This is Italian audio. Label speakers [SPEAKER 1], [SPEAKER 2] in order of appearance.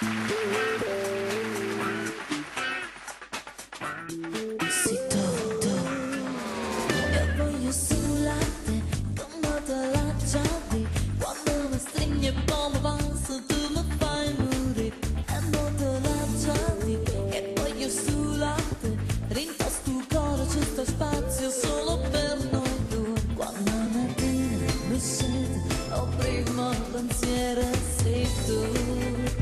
[SPEAKER 1] Sì, io voglio sulla te come te la giochi. Quando mi stringi e poi mi passa, tu mi fai morire. E non te la giochi, che voglio sulla te. Rintosto il cuore, c'è sta spazio solo per noi due. Quando mattina mi scende, ho primo pensiero sei tu.